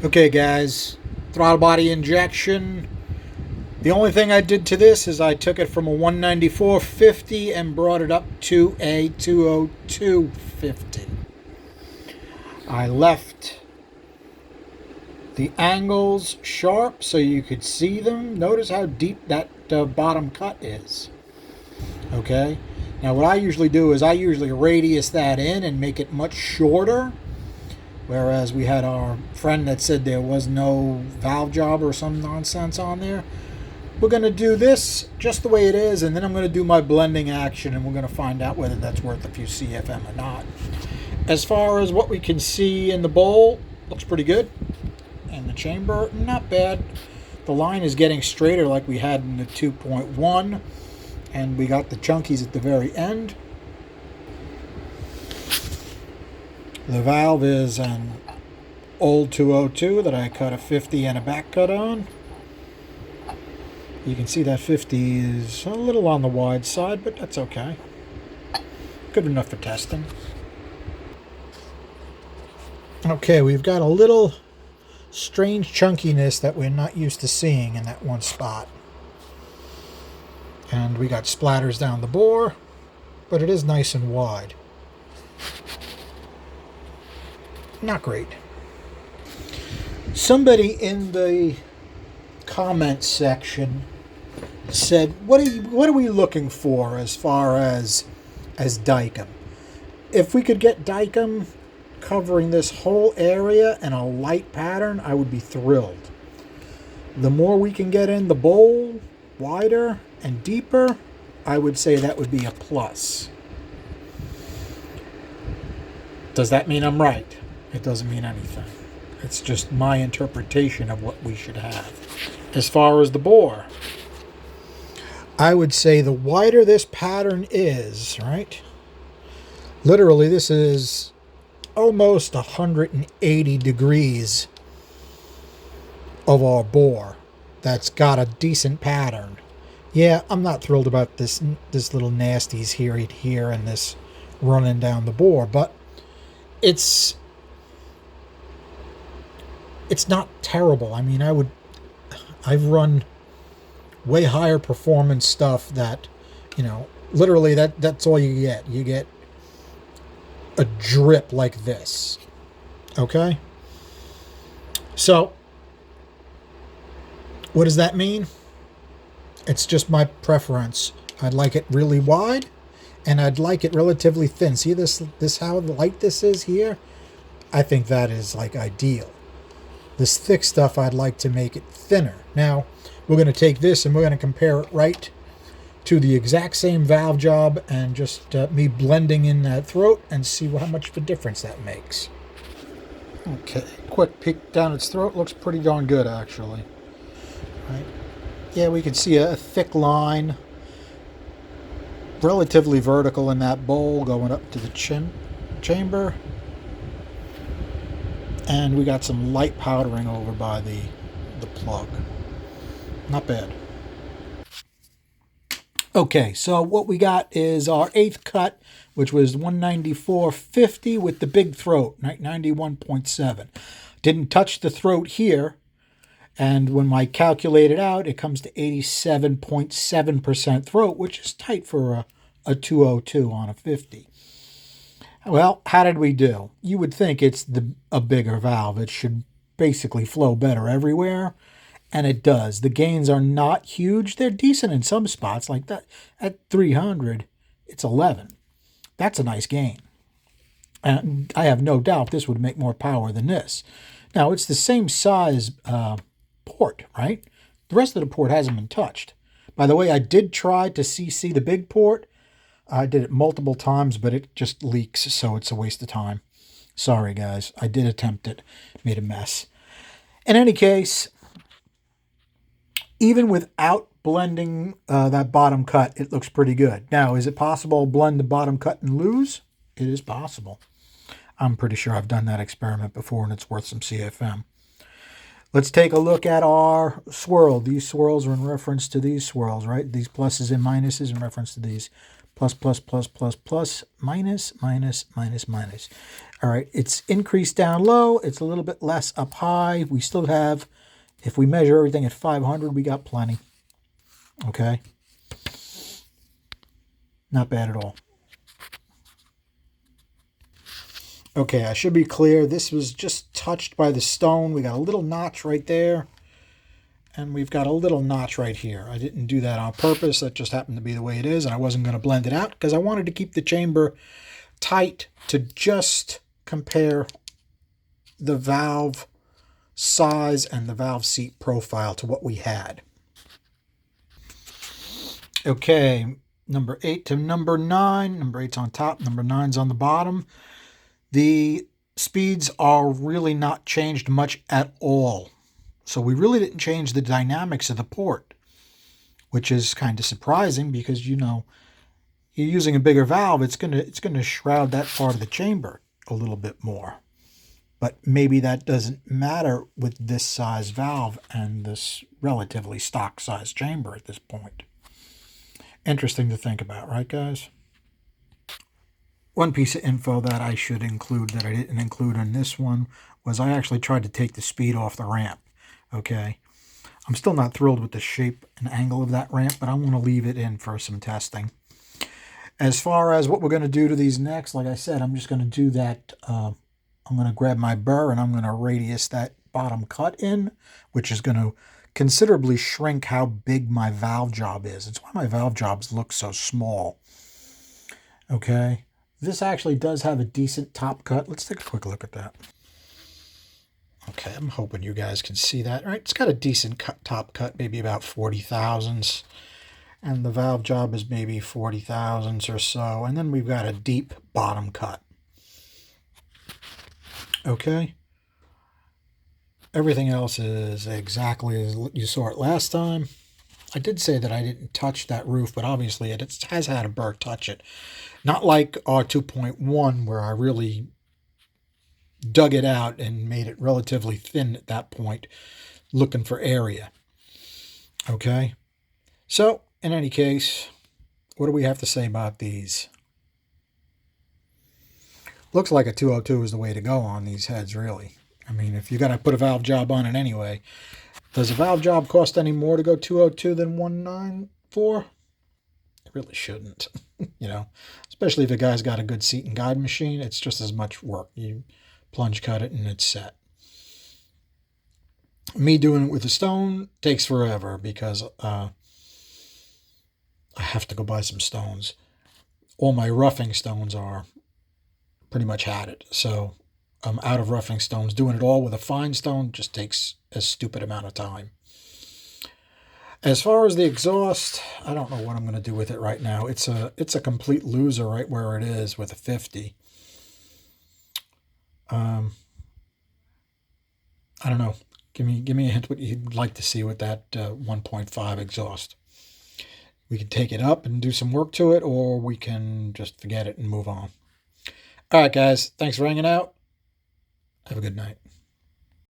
Okay, guys, throttle body injection. The only thing I did to this is I took it from a 194.50 and brought it up to a 202.50. I left the angles sharp so you could see them. Notice how deep that bottom cut is. Okay, now what I usually do is I usually radius that in and make it much shorter. Whereas we had our friend that said there was no valve job or some nonsense on there. We're going to do this just the way it is, and then I'm going to do my blending action, and we're going to find out whether that's worth a few CFM or not. As far as what we can see in the bowl, looks pretty good. And the chamber, not bad. The line is getting straighter like we had in the 2.1, and we got the chunkies at the very end. The valve is an old 202 that I cut a 50 and a back cut on. You can see that 50 is a little on the wide side, but that's okay. Good enough for testing. Okay, we've got a little strange chunkiness that we're not used to seeing in that one spot. And we got splatters down the bore, but it is nice and wide. Not great. Somebody in the comments section said, what are we looking for as far as Dicom? If we could get Dicom covering this whole area and a light pattern, I would be thrilled. The more we can get in the bowl, wider and deeper, I would say that would be a plus. Does that mean I'm right? It doesn't mean anything. It's just my interpretation of what we should have. As far as the bore, I would say the wider this pattern is, right? Literally, this is almost 180 degrees of our bore that's got a decent pattern. Yeah, I'm not thrilled about this little nasties here and this running down the bore, but it's not terrible. I mean, I've run way higher performance stuff that, literally that's all you get. You get a drip like this. Okay? So, what does that mean? It's just my preference. I'd like it really wide, and I'd like it relatively thin. See this how light this is here? I think that is like ideal. This thick stuff, I'd like to make it thinner. Now, we're going to take this and we're going to compare it right to the exact same valve job and just me blending in that throat and see how much of a difference that makes. Okay, quick peek down its throat. Looks pretty darn good, actually. Right. Yeah, we can see a thick line, relatively vertical in that bowl going up to the chamber. And we got some light powdering over by the plug. Not bad. Okay, so what we got is our 8th cut, which was 194.50 with the big throat, 91.7. Didn't touch the throat here, and when I calculate it out, it comes to 87.7% throat, which is tight for a 202 on a 50. Well, how did we do? You would think it's a bigger valve. It should basically flow better everywhere, and it does. The gains are not huge. They're decent in some spots, like that. At 300, it's 11. That's a nice gain. And I have no doubt this would make more power than this. Now, it's the same size port, right? The rest of the port hasn't been touched. By the way, I did try to CC the big port. I did it multiple times, but it just leaks, so it's a waste of time. Sorry, guys. I did attempt it. Made a mess. In any case, even without blending that bottom cut, it looks pretty good. Now, is it possible to blend the bottom cut and lose? It is possible. I'm pretty sure I've done that experiment before, and it's worth some CFM. Let's take a look at our swirl. These swirls are in reference to these swirls, right? These pluses and minuses in reference to these Plus, plus, plus, plus, plus, minus, minus, minus, minus. All right, it's increased down low. It's a little bit less up high. We still have, if we measure everything at 500, we got plenty. Okay. Not bad at all. Okay, I should be clear. This was just touched by the stone. We got a little notch right there. And we've got a little notch right here. I didn't do that on purpose. That just happened to be the way it is. And I wasn't going to blend it out because I wanted to keep the chamber tight to just compare the valve size and the valve seat profile to what we had. Okay, number 8 to number 9. Number 8's on top, number 9's on the bottom. The speeds are really not changed much at all. So we really didn't change the dynamics of the port, which is kind of surprising because, you know, you're using a bigger valve, it's gonna shroud that part of the chamber a little bit more. But maybe that doesn't matter with this size valve and this relatively stock size chamber at this point. Interesting to think about, right, guys? One piece of info that I should include that I didn't include in this one was I actually tried to take the speed off the ramp. Okay, I'm still not thrilled with the shape and angle of that ramp, but I want to leave it in for some testing. As far as what we're going to do to these next, like I said, I'm just going to do that. I'm going to grab my burr and I'm going to radius that bottom cut in, which is going to considerably shrink how big my valve job is. It's why my valve jobs look so small. Okay, this actually does have a decent top cut. Let's take a quick look at that. Okay, I'm hoping you guys can see that. All right, it's got a decent top cut, maybe about 40 thousandths. And the valve job is maybe 40 thousandths or so. And then we've got a deep bottom cut. Okay. Everything else is exactly as you saw it last time. I did say that I didn't touch that roof, but obviously it has had a burr touch it. Not like our 2.1 where I really dug it out and made it relatively thin at that point, looking for area. Okay, so in any case, what do we have to say about these? Looks like a 202 is the way to go on these heads, really. I mean, if you're going to put a valve job on it anyway, does a valve job cost any more to go 202 than 194? It really shouldn't, you know, especially if a guy's got a good seat and guide machine. It's just as much work. You plunge cut it and it's set. Me doing it with a stone takes forever because I have to go buy some stones. All my roughing stones are pretty much had it. So I'm out of roughing stones. Doing it all with a fine stone just takes a stupid amount of time. As far as the exhaust, I don't know what I'm going to do with it right now. It's a complete loser right where it is with a 50. I don't know. Give me a hint what you'd like to see with that 1.5 exhaust. We can take it up and do some work to it, or we can just forget it and move on. All right, guys. Thanks for hanging out. Have a good night.